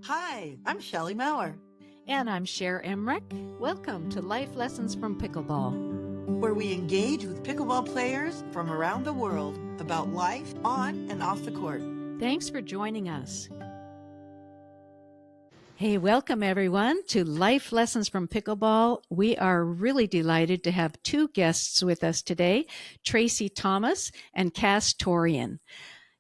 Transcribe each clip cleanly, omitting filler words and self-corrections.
Hi, I'm Shelley Maurer, And I'm Cher Emmerich. Welcome to Life Lessons from Pickleball. where we engage with pickleball players from around the world about life on and off the court. Thanks for joining us. Hey, welcome everyone to Life Lessons from Pickleball. We are really delighted to have two guests with us today, Tracy Thomas and Cass Toroian.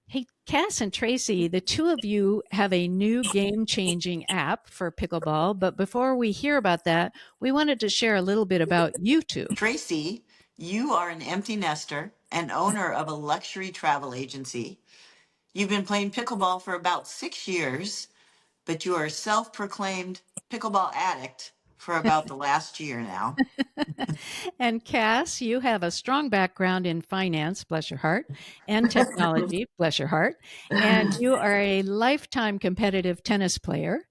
Hey, Cass and Tracy, the two of you have a new game-changing app for pickleball, but before we hear about that, we wanted to share a little bit about you two. Tracy, you are an empty nester and owner of a luxury travel agency. You've been playing pickleball for about 6 years, but you are a self-proclaimed pickleball addict for about the last year now. And Cass, you have a strong background in finance, bless your heart, and technology, bless your heart. And you are a lifetime competitive tennis player.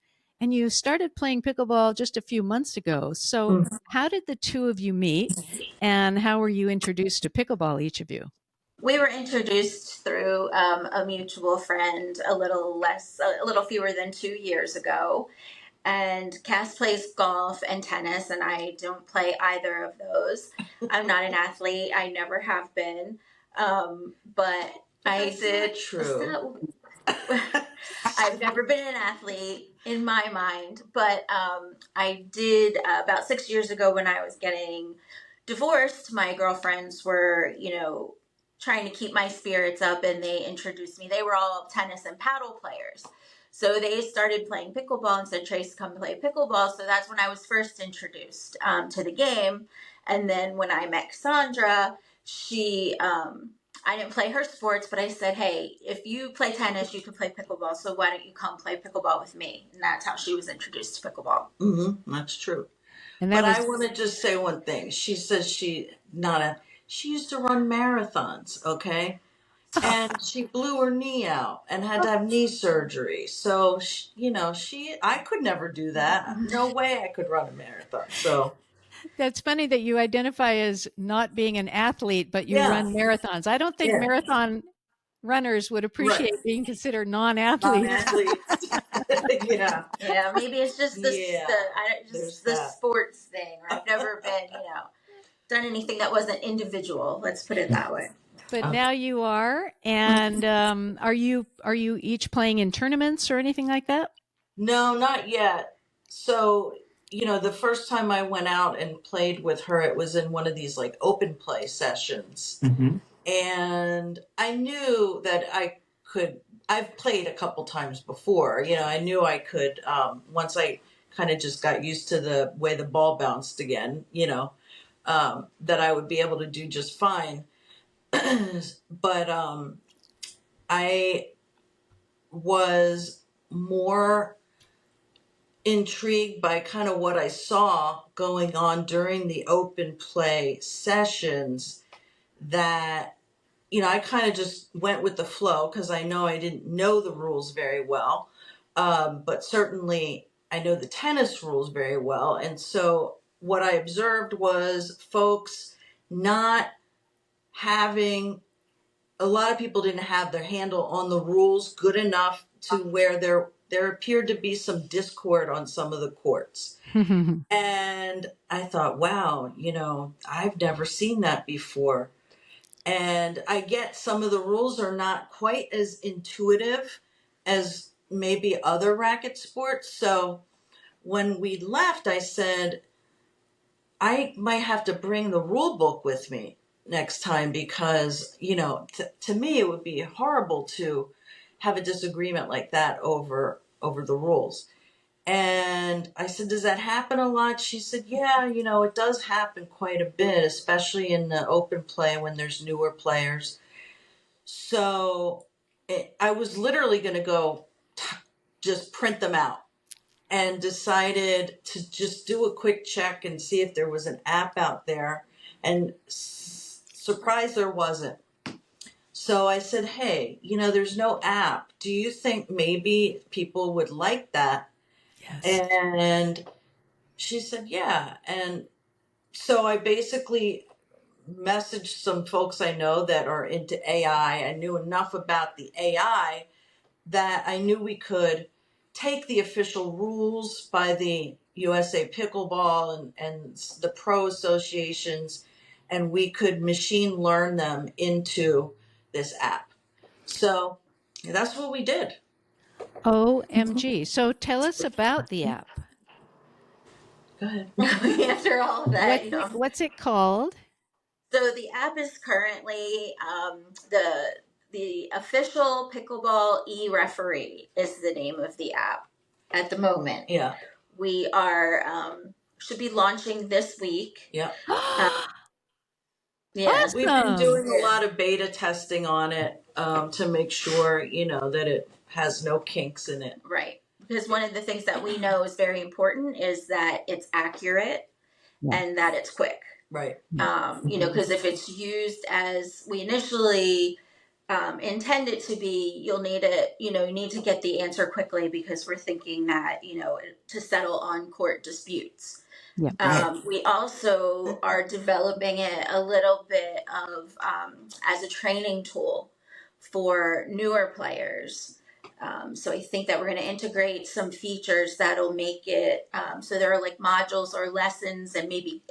And you started playing pickleball just a few months ago. So, how did the two of you meet? And how were you introduced to pickleball, each of you? We were introduced through a mutual friend a little fewer than 2 years ago. And Cass plays golf and tennis, and I don't play either of those. I'm not an athlete. I never have been. But I did. True. I've never been an athlete in my mind, but I did about 6 years ago when I was getting divorced. My girlfriends were, trying to keep my spirits up, and they introduced me. They were all tennis and paddle players. So they started playing pickleball and said, Trace, come play pickleball. So that's when I was first introduced to the game. And then when I met Cassandra, I didn't play her sports, but I said, hey, if you play tennis, you can play pickleball. So why don't you come play pickleball with me? And that's how she was introduced to pickleball. That's true. And But I want to just say one thing. She says she used to run marathons, okay? And she blew her knee out and had to have knee surgery. So, I could never do that. No way I could run a marathon. So, That's funny that you identify as not being an athlete, but you run marathons. I don't think marathon runners would appreciate being considered non-athletes. Yeah. Yeah, maybe it's just the sports thing. Or I've never been, done anything that wasn't individual. Let's put it that way. But now you are. And are you each playing in tournaments or anything like that? No, not yet. So, the first time I went out and played with her, it was in one of these like open play sessions. And I knew that I've played a couple times before. I knew I could, once I kind of just got used to the way the ball bounced again, that I would be able to do just fine. But I was more intrigued by kind of what I saw going on during the open play sessions that, I kind of just went with the flow because I know I didn't know the rules very well. But certainly I know the tennis rules very well. And so what I observed was folks not having, a lot of people didn't have their handle on the rules good enough to where there appeared to be some discord on some of the courts. And I thought, wow, I've never seen that before. And I get some of the rules are not quite as intuitive as maybe other racket sports. So when we left, I said, I might have to bring the rule book with me next time because, to me, it would be horrible to have a disagreement like that over the rules. And I said, does that happen a lot? She said, yeah, it does happen quite a bit, especially in the open play when there's newer players. So I was literally going to go just print them out and decided to just do a quick check and see if there was an app out there. And surprise, there wasn't. So I said, hey, there's no app. Do you think maybe people would like that? Yes. And she said, yeah. And so I basically messaged some folks I know that are into AI. I knew enough about the AI that I knew we could take the official rules by the USA Pickleball and the pro associations, and we could machine learn them into this app. So that's what we did. OMG. So tell us about the app. Go ahead. After all of that, What's it called? So the app is currently the official Pickleball E-Referee is the name of the app at the moment. Yeah. We are should be launching this week. Yep. Yeah. Awesome. We've been doing a lot of beta testing on it to make sure, that it has no kinks in it. Right. Because one of the things that we know is very important is that it's accurate and that it's quick. Right. Because if it's used as we initially intend it to be, you'll need it, you need to get the answer quickly because we're thinking that, to settle on court disputes. Yeah. We also are developing it a little bit of as a training tool for newer players. So I think that we're going to integrate some features that'll make it so there are like modules or lessons and maybe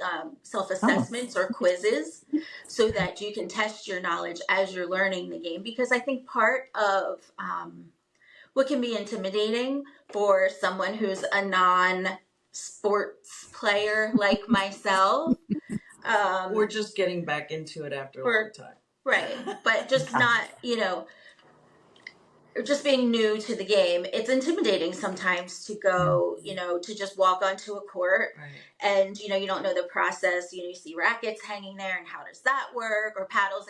self-assessments or quizzes so that you can test your knowledge as you're learning the game. Because I think part of what can be intimidating for someone who's a non-sports player like myself. We're just getting back into it after a long time. Right. But just not, just being new to the game, it's intimidating sometimes to go, to just walk onto a court and, you don't know the process. You see rackets hanging there and how does that work? Or paddles,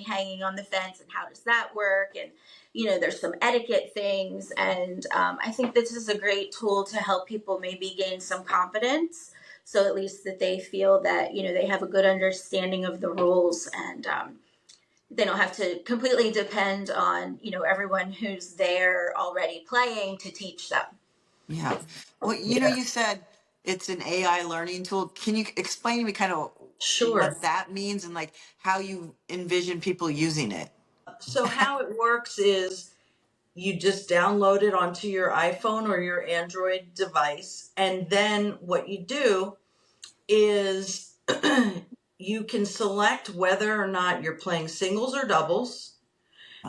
hanging on the fence and how does that work? And, there's some etiquette things. And I think this is a great tool to help people maybe gain some confidence. So at least that they feel that, they have a good understanding of the rules and, they don't have to completely depend on, everyone who's there already playing to teach them. Yeah. Well, you said it's an AI learning tool. Can you explain to me kind of what that means and like how you envision people using it? So how it works is you just download it onto your iPhone or your Android device. And then what you do is you can select whether or not you're playing singles or doubles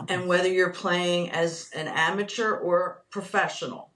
and whether you're playing as an amateur or professional.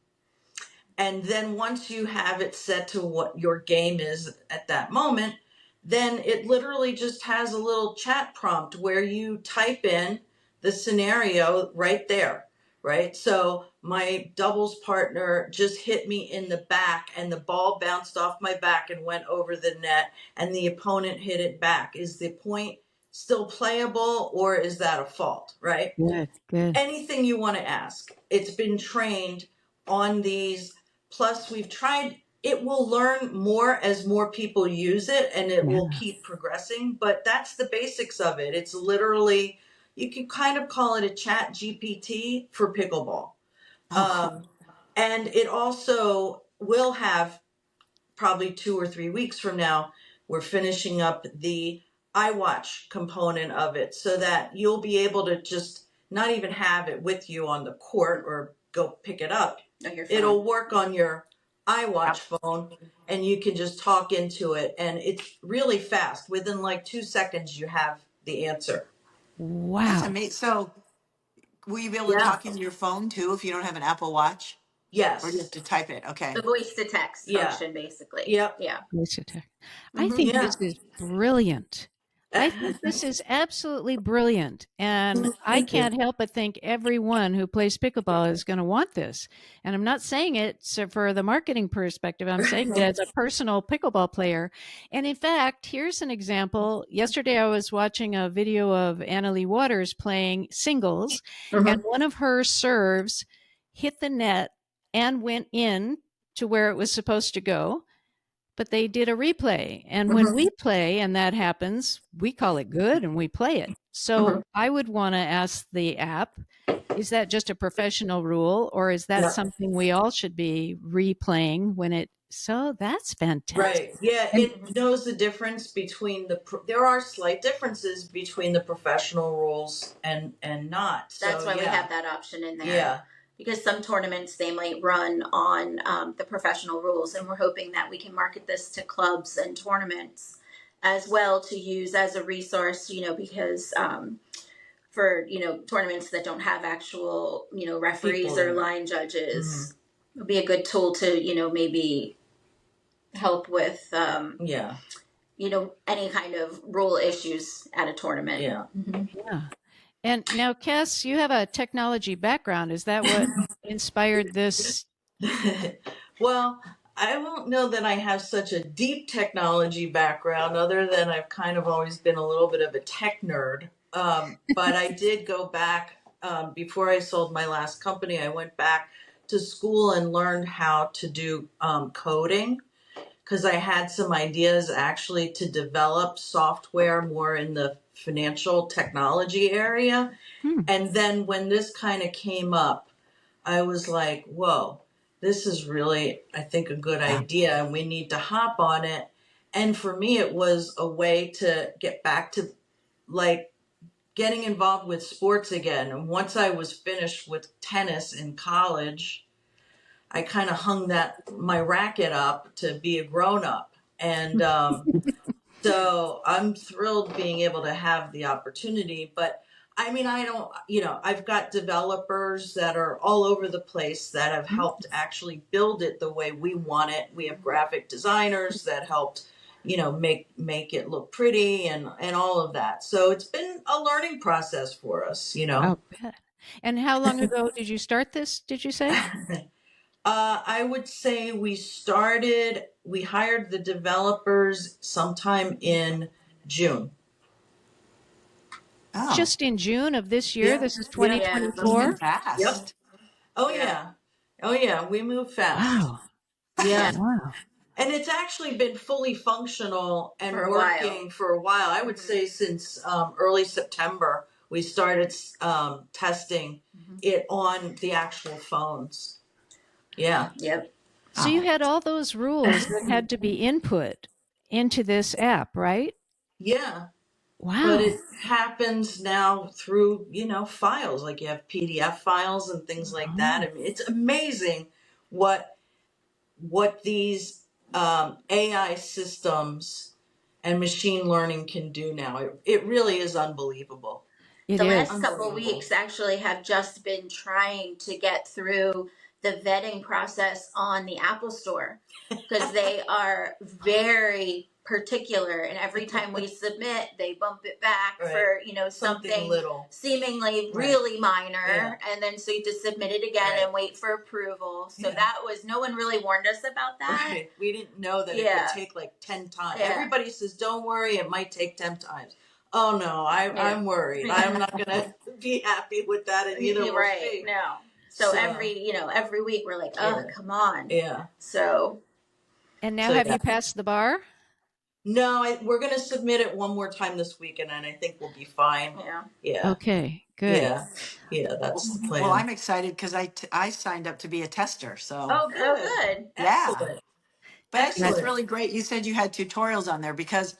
And then once you have it set to what your game is at that moment, then it literally just has a little chat prompt where you type in the scenario right there, right? So my doubles partner just hit me in the back and the ball bounced off my back and went over the net and the opponent hit it back. Is the point still playable or is that a fault, right? Good. Anything you want to ask. It's been trained on these. Plus, we've tried, it will learn more as more people use it and it will keep progressing, but that's the basics of it. It's literally, you can kind of call it a chat GPT for pickleball. And it also will have probably 2 or 3 weeks from now, we're finishing up the iWatch component of it so that you'll be able to just not even have it with you on the court or go pick it up. It'll work on your iWatch phone and you can just talk into it. And it's really fast. Within like 2 seconds, you have the answer. Wow. That's amazing. So will you be able to talk into your phone too if you don't have an Apple Watch? Yes. Or do you have to type it? Okay. The voice to text function, basically. Yep. Yeah. Voice to text. I think this is brilliant. I think this is absolutely brilliant. And I can't help but think everyone who plays pickleball is going to want this. And I'm not saying it for the marketing perspective. I'm saying it as a personal pickleball player. And in fact, here's an example. Yesterday, I was watching a video of Annalie Waters playing singles, and one of her serves hit the net and went in to where it was supposed to go. But they did a replay. And when we play and that happens, we call it good and we play it. So I would want to ask the app, is that just a professional rule or is that something we all should be replaying when it, so that's fantastic. Right. Yeah. It knows the difference between there are slight differences between the professional rules and not. So, that's why we have that option in there. Yeah. because some tournaments they might run on the professional rules, and we're hoping that we can market this to clubs and tournaments as well to use as a resource, because for tournaments that don't have actual referees People or in it. line judges, it'll be a good tool to maybe help with Yeah. any kind of rule issues at a tournament. Yeah. Yeah. And now, Cass, you have a technology background. Is that what inspired this? Well, I don't know that I have such a deep technology background, other than I've kind of always been a little bit of a tech nerd. But I did go back before I sold my last company. I went back to school and learned how to do coding, because I had some ideas actually to develop software more in the financial technology area. And then when this kind of came up, I was like, whoa, this is really, I think, a good idea, and we need to hop on it. And for me, it was a way to get back to like getting involved with sports again. And once I was finished with tennis in college, I kind of hung my racket up to be a grown up. And so I'm thrilled being able to have the opportunity. But I mean, I don't, I've got developers that are all over the place that have helped actually build it the way we want it. We have graphic designers that helped, make it look pretty and all of that. So it's been a learning process for us, I'll bet. And how long ago did you start this, did you say? I would say we hired the developers sometime in June. Oh, Just in June of this year? Yeah. This is that's been 2024? fast. Yep. Oh yeah. Oh yeah, we move fast. Wow. Yeah. Wow. And it's actually been fully functional and For a working while. for a while. I would say since early September, we started testing it on the actual phones. Yeah. Yep. So you had all those rules that had to be input into this app, right? Yeah. But Wow. it happens now through, files. Like you have PDF files and things like that. I mean, it's amazing what these AI systems and machine learning can do now. It really is unbelievable. It The is. last couple weeks actually have just been trying to get through the vetting process on the Apple Store, because they are very particular, and every time we submit they bump it back Right. for Something little. seemingly really minor, and then so you have to submit it again and wait for approval. So that was, no one really warned us about that. Right. We didn't know that it could take like 10 times. Yeah. Everybody says, don't worry, it might take 10 times. Oh no, I'm worried. I'm not going to be happy with that, and neither will she. No. So every week we're like, oh, come on. Yeah. So. And now have you passed the bar? No, we're going to submit it one more time this weekend, and I think we'll be fine. Yeah. Yeah. Okay, good. Yeah, that's the plan. Well, I'm excited because I signed up to be a tester. So Oh, good. yeah. Excellent. But I think it's Excellent. really great. You said you had tutorials on there, because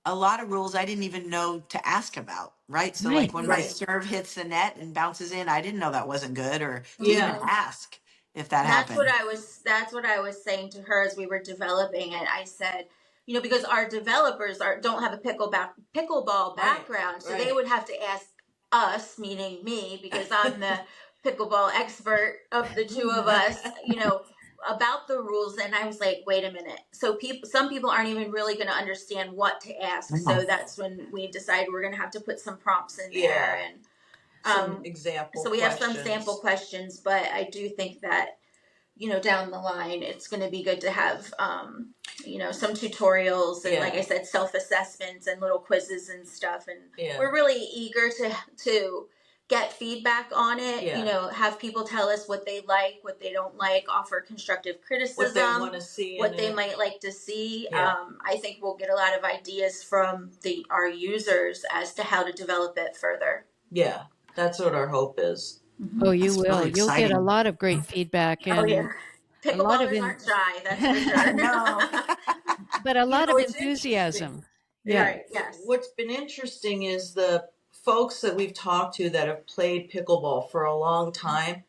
a lot of rules I didn't even know to ask about, right? So like when my serve hits the net and bounces in, I didn't know that wasn't good, or to even ask if that happened. That's what I was saying to her as we were developing it. I said, because our developers don't have a pickleball background, so they would have to ask us, meaning me, because I'm the pickleball expert of the two of us, about the rules. And I was like, wait a minute. So some people aren't even really going to understand what to ask. So that's when we decided we're going to have to put some prompts in there and some example. So we have some sample questions, but I do think that down the line it's going to be good to have some tutorials and like I said, self-assessments and little quizzes and stuff. And we're really eager to get feedback on it, have people tell us what they like, what they don't like, offer constructive criticism, what they want to see, what they might like to see. I think we'll get a lot of ideas from our users as to how to develop it further. Yeah, that's what our hope is. Oh, you That's will. really You'll get a exciting. lot of great feedback, and Pickleballers aren't shy, that's for sure. No. but a lot of it's enthusiasm. Yeah. Right. Yes. What's been interesting is the folks that we've talked to that have played pickleball for a long time.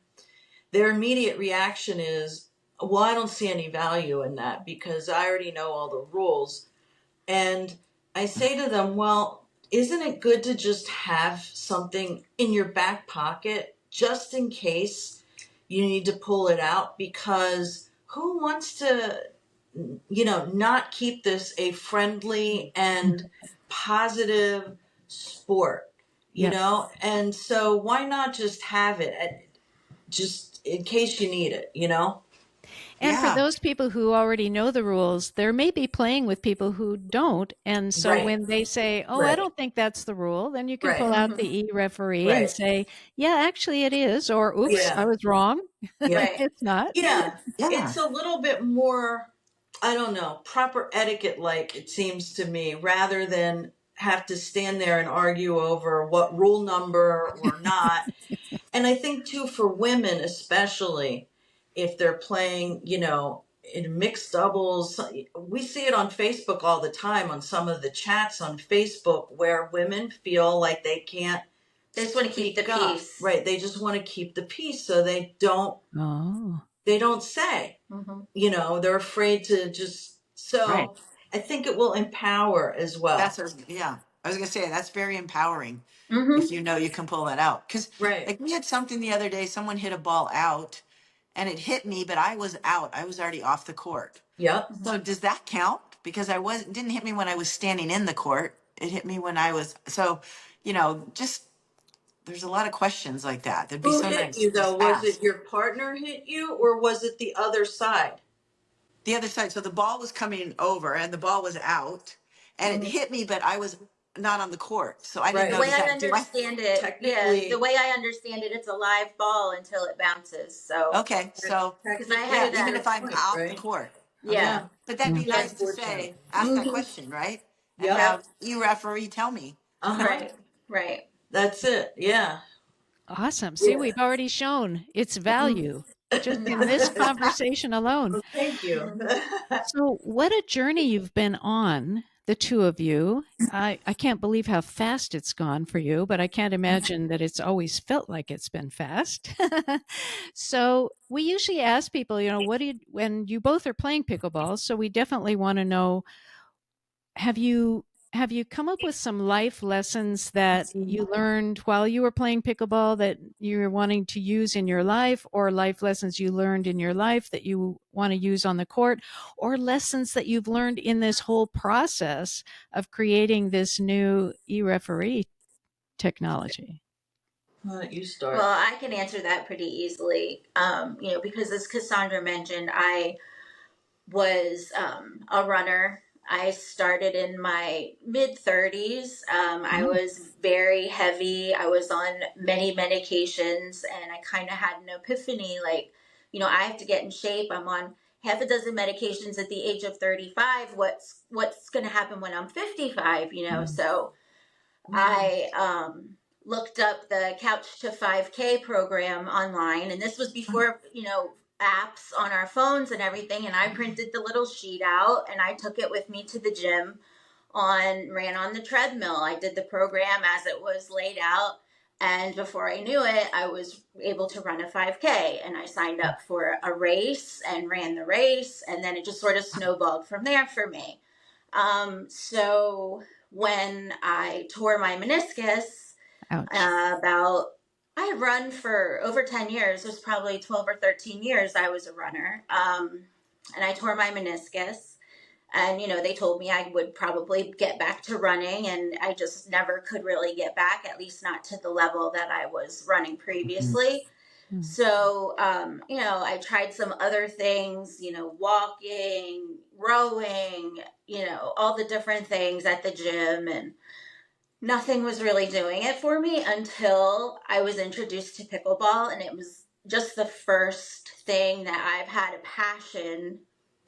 their immediate reaction is, well, I don't see any value in that because I already know all the rules. And I say to them, well, isn't it good to just have something in your back pocket just in case you need to pull it out? Because who wants to, not keep this a friendly and positive sport, Yep. And so why not just have it just in case you need it, And for Yeah. those people who already know the rules, there may be playing with people who don't. And so Right, when they say, oh, I right, don't think that's the rule, then you can right, pull out the Mhm. e-referee and right. say, yeah, actually it is. Or, oops, Yeah, I was wrong. yeah. Right. It's not. Yeah, Yeah. it's a little bit more, I don't know, proper etiquette like it seems to me, rather than have to stand there and argue over what rule number or not. And I think too for women especially, if they're playing, in mixed doubles, we see it on Facebook all the time on some of the chats on Facebook where women feel like they can't They just want to keep the speak up. peace. Right, they just want to keep the peace so Oh, they don't say. Hmm. They're afraid to just, Right. so I think it will empower as well. Yeah. I was gonna say that's very empowering if Hmm. you know you can pull that out. Because Right. like we had something the other day, someone hit a ball out and it hit me, but I was out. I was already off the court. Yep. So does that count? Because it didn't hit me when I was standing in the court. It hit me when I was just there's a lot of questions like that. That'd be Who so hit nice to you just though? Was ask. it your partner hit you or was it the other side? The other side. So the ball was coming over and the ball was out and it Hmm. hit me, but I was not on the court. So I didn't The Right. know, way does I that, do I? understand it, yeah, the Technically, way I understand it, it's a live ball until it bounces. So, Okay. So because I technically yeah, had even a, if I'm point, out the right? court. Okay. yeah. Yeah. But that'd yeah. be Yeah. nice to Unfortunate. say, ask that Hmm. question, right? And Yep. Yep. have e-referee tell me. Uh-huh. Right. Right. That's it. Yeah. Awesome. See, Yeah. we've already shown its Mhm. value just in this Hmm. conversation alone. Well, thank you. So, what a journey you've been on, the two of you. I can't believe how fast it's gone for you, but I can't imagine that it's always felt like it's been fast. So, we usually ask people, what do you, when you both are playing pickleball? So, we definitely want to know, have you have you come up with some life lessons that you learned while you were playing pickleball that you're wanting to use in your life, or life lessons you learned in your life that you want to use on the court, or lessons that you've learned in this whole process of creating this new e-referee technology? Why don't you Well, start? I can answer that pretty easily. Because as Cassandra mentioned, I was a runner. I started in my mid 30s. I Oh, was very heavy. I was on many medications, and I kind of had an epiphany like, I have to get in shape. I'm on half a dozen medications at the age of 35. What's going to happen when I'm 55? mm, So Mm. I looked up the Couch to 5K program online, and this was before, apps on our phones and everything. And I printed the little sheet out and I took it with me to the gym ran on the treadmill. I did the program as it was laid out. And before I knew it, I was able to run a 5K, and I signed up for a race and ran the race. And then it just sort of snowballed from there for me. So when I tore my meniscus, ouch. about I had run for over 10 years. It was probably 12 or 13 years I was a runner. And I tore my meniscus. And, they told me I would probably get back to running. And I just never could really get back, at least not to the level that I was running Mm, previously. mm, So, I tried some other things, walking, rowing, all the different things at the gym. And nothing was really doing it for me until I was introduced to pickleball. And it was just the first thing that I've had a passion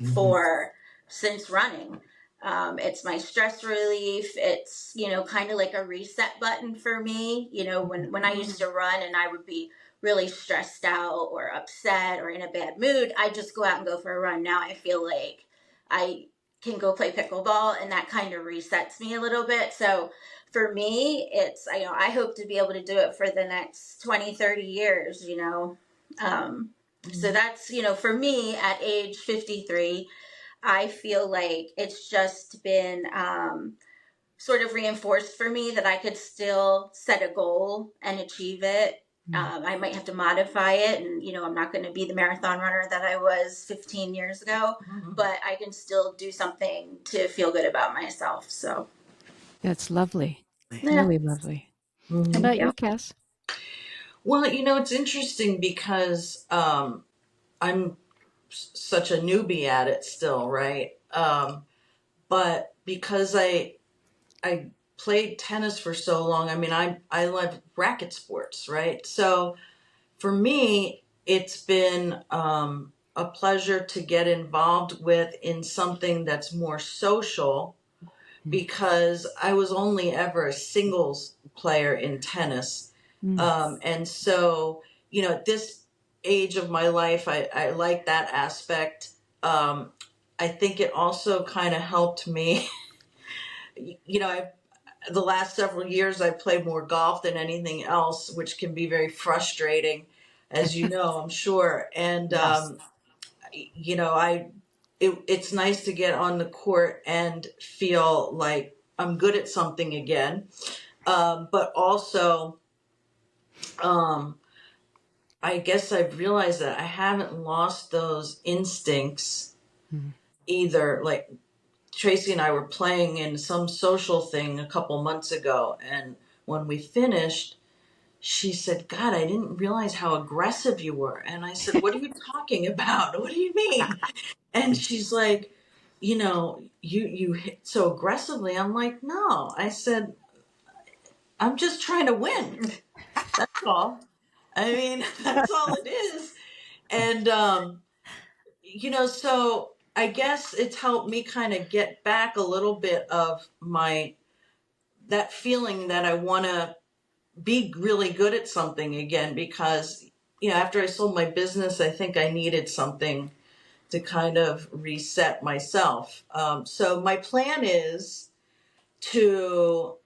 Mm-hmm. for since running. It's my stress relief. It's, kind of like a reset button for me. When I used to run and I would be really stressed out or upset or in a bad mood, I just go out and go for a run. Now I feel like I can go play pickleball, and that kind of resets me a little bit. So for me, I hope to be able to do it for the next 20, 30 years. So that's, for me at age 53, I feel like it's just been sort of reinforced for me that I could still set a goal and achieve it. I might have to modify it, and I'm not going to be the marathon runner that I was 15 years ago, but I can still do something to feel good about myself. So That's lovely. yeah. Really lovely. How Mhm. about you, Cass? Well, it's interesting because I'm such a newbie at it still, right? But because I played tennis for so long, I mean, I love racket sports, right? So for me, it's been a pleasure to get involved with in something that's more social because I was only ever a singles player in tennis. Mm. And so, at this age of my life, I like that aspect. I think it also kind of helped me. The last several years, I played more golf than anything else, which can be very frustrating, as you know, I'm sure. And, Yes. it's nice to get on the court and feel like I'm good at something again. But also, um, I guess I've realized that I haven't lost those instincts Mm. either. Like Tracy and I were playing in some social thing a couple months ago, and when we finished, she said, "God, I didn't realize how aggressive you were." And I said, "What are you talking about? What do you mean?" And she's like, you hit so aggressively. I'm like, "No." I said, "I'm just trying to win. That's all. I mean, that's all it is." And so I guess it's helped me kind of get back a little bit of that feeling that I want to be really good at something again because, after I sold my business, I think I needed something to kind of reset myself. So my plan is to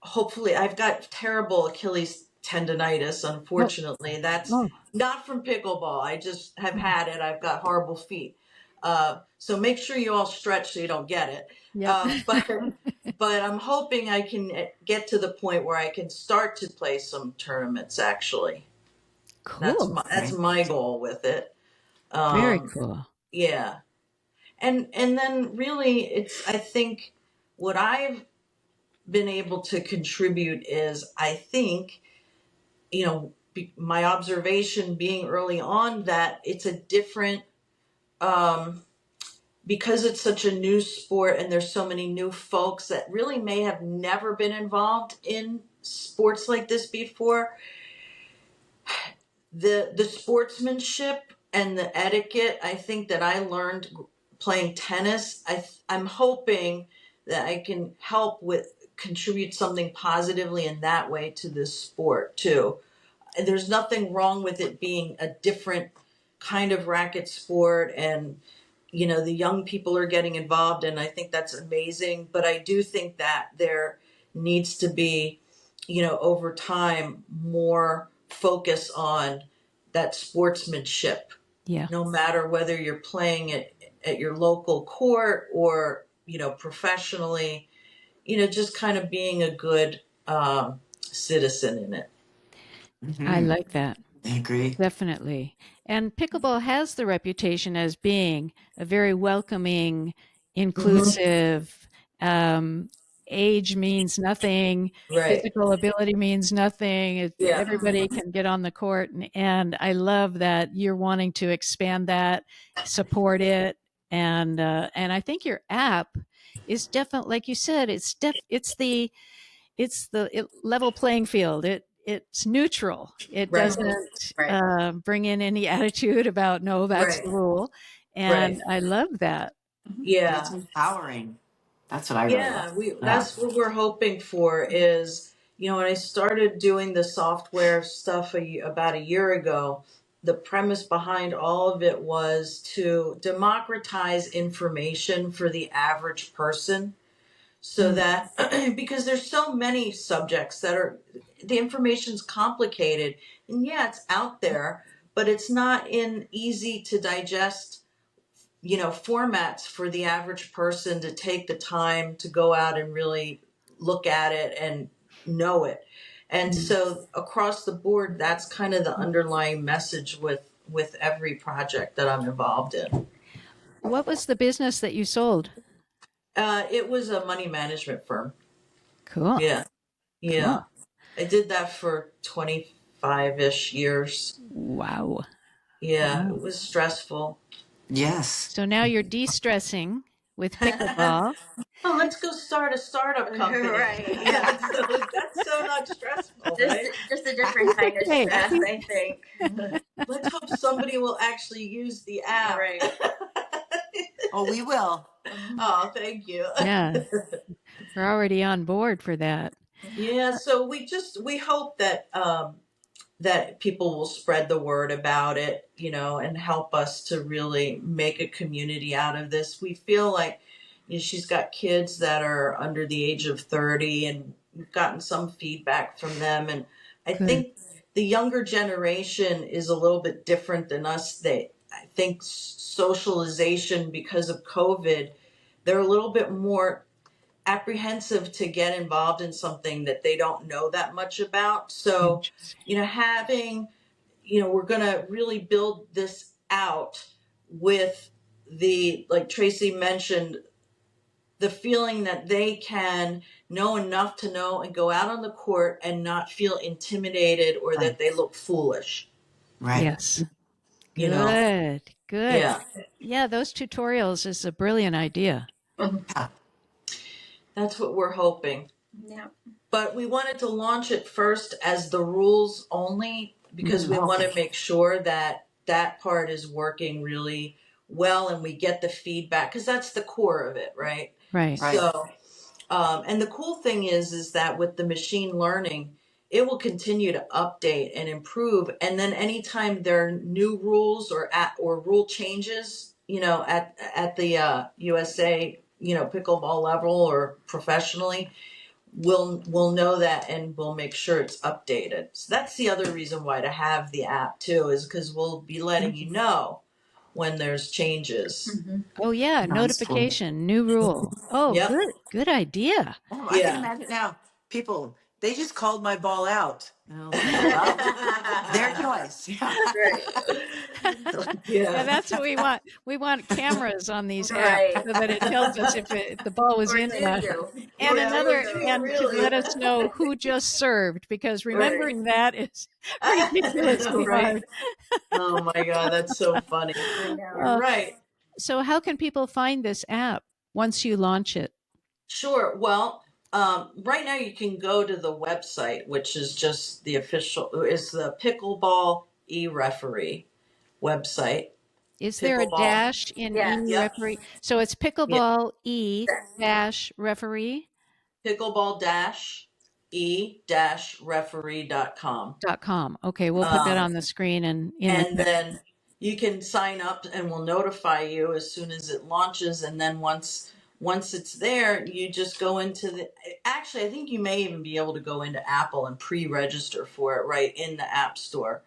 hopefully, I've got terrible Achilles tendonitis, Oh, unfortunately. That's oh, not from pickleball. I just have had it. I've got horrible feet. So make sure you all stretch so you don't get it. yep. But I'm hoping I can get to the point where I can start to play some tournaments. Actually, that's Cool. my Right. goal with it. Very Um, cool. yeah, and then really, I think what I've been able to contribute is I think my observation being early on that it's a different um, because it's such a new sport and there's so many new folks that really may have never been involved in sports like this before. The sportsmanship and the etiquette I think that I learned playing tennis, I'm hoping that I can help with contribute something positively in that way to this sport too. And there's nothing wrong with it being a different kind of racket sport, and the young people are getting involved, and I think that's amazing. But I do think that there needs to be, over time, more focus on that sportsmanship, Yeah. no matter whether you're playing it at your local court or professionally. Just kind of being a good citizen in it. I Hmm. like that. I agree. Definitely. And pickleball has the reputation as being a very welcoming, Hmm. inclusive, um, age means nothing, Right. physical ability means nothing. Yeah. Everybody can get on the court. And I love that you're wanting to expand that, support it. And I think your app is definitely, like you said, it's the level playing field. It's neutral. It Right. doesn't Right. bring in any attitude about no, that's Right. the rule. Right. And I love that. And it's Yeah. empowering. That's what I really love. Yeah. We Yeah. that's what we're hoping for is, when I started doing the software stuff about a year ago, the premise behind all of it was to democratize information for the average person so Mm, that because there's so many subjects that are the information's complicated, and yeah, it's out there, but it's not in easy to digest, formats for the average person to take the time to go out and really look at it and know it. And so across the board, that's kind of the underlying message with every project that I'm involved in. What was the business that you sold? It was a money management firm. Cool. Yeah. Yeah. Cool. I did that for 25-ish years. Wow. Yeah. Wow. It was stressful. Yes. So now you're de-stressing with pickleball. Oh, let's go start a startup company. Right. Yeah. So that's so not stressful, right? Just a different kind of Hey. stress, I think. Let's hope somebody will actually use the app. Right. Oh, we will. Oh, thank you. Yeah. We're already on board for that. Yeah. So we hope that that people will spread the word about it, and help us to really make a community out of this. We feel like she's got kids that are under the age of 30, and we've gotten some feedback from them. And I Good. think the younger generation is a little bit different than us. I think socialization, because of COVID, they're a little bit more apprehensive to get involved in something that they don't know that much about. So, Interesting. we're going to really build this out with like Tracy mentioned, the feeling that they can know enough to know and go out on the court and not feel intimidated or that they look foolish. Right. Yes. You know? Good. Good. Yeah. Yeah, those tutorials is a brilliant idea. Yeah. That's what we're hoping. Yeah. But we wanted to launch it first as the rules only because we want to make sure that that part is working really well and we get the feedback, because that's the core of it, right? Right. Right. So, and the cool thing is that with the machine learning, it will continue to update and improve. And then anytime there are new rules or rule changes, at the USA, pickleball level or professionally, we'll know that and we'll make sure it's updated. So that's the other reason why to have the app too, is because we'll be letting you know when there's changes. Oh yeah, That's notification, new rule. Oh, Yep. good idea. Oh, I can imagine now. People, they just called my ball out. And I was like, well, their choice. Right. Yeah, that's what we want. We want cameras on these apps Right. so that it tells us if the ball was Or in do or not. you? And Yeah, another, or do you and really? to let us know who just served, because remembering that is ridiculously Right. hard. Oh my God, that's so funny. I know. You're right. So how can people find this app once you launch it? Sure. Well, right now you can go to the website, which is just the Pickleball E-Referee website. Is there a Pickleball. dash in Yes. E-Referee? So it's Pickleball E-Referee? Pickleball-E-referee.com. .com. Okay, we'll put that on the screen and then you can sign up and we'll notify you as soon as it launches. And then once it's there, you just go into actually, I think you may even be able to go into Apple and pre-register for it right in the App Store.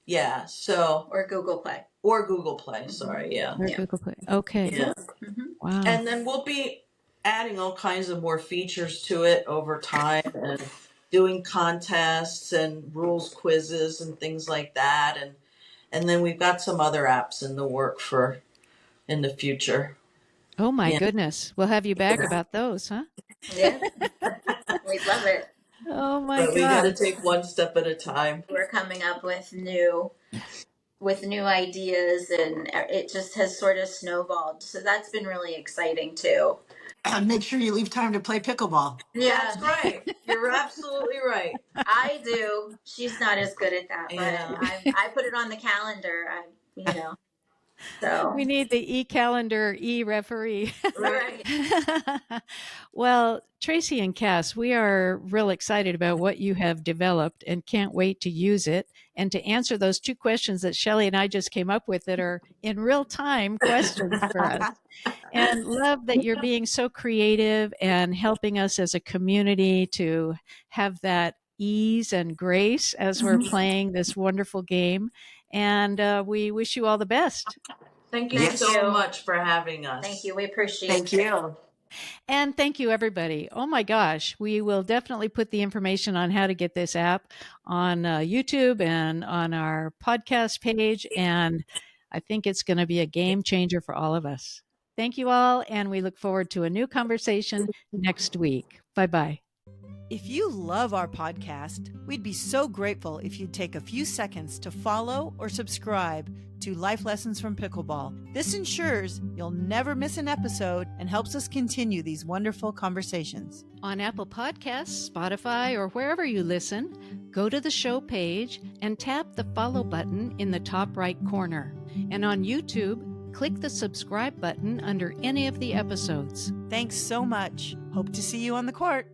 Yeah. So, Or Google Play. Sorry. Yeah. or Google Play. Okay. Yeah. Wow. And then we'll be adding all kinds of more features to it over time and doing contests and rules quizzes and things like that. And then we've got some other apps in the work in the future. Oh my goodness. We'll have you back about those, huh? Yeah. We'd love it. Oh my But we got to God. take one step at a time. We're coming up with new ideas, and it just has sort of snowballed. So that's been really exciting too. Make sure you leave time to play pickleball. Yeah, That's right. You're absolutely right. I do. She's not as good at that, but Yeah. I put it on the calendar. So We need the e-calendar e-referee. right. Well, Tracy and Cass, we are real excited about what you have developed and can't wait to use it and to answer those two questions that Shelley and I just came up with that are in real time questions for us. And love that you're being so creative and helping us as a community to have that ease and grace as we're playing this wonderful game. And we wish you all the best. Thank you Yes. so much for having us. Thank you. We appreciate Thank it. you. And thank you, everybody. Oh my gosh, we will definitely put the information on how to get this app on YouTube and on our podcast page. And I think it's going to be a game changer for all of us. Thank you all. And we look forward to a new conversation next week. Bye bye. If you love our podcast, we'd be so grateful if you'd take a few seconds to follow or subscribe to Life Lessons from Pickleball. This ensures you'll never miss an episode and helps us continue these wonderful conversations. On Apple Podcasts, Spotify, or wherever you listen, go to the show page and tap the follow button in the top right corner. And on YouTube, click the subscribe button under any of the episodes. Thanks so much. Hope to see you on the court.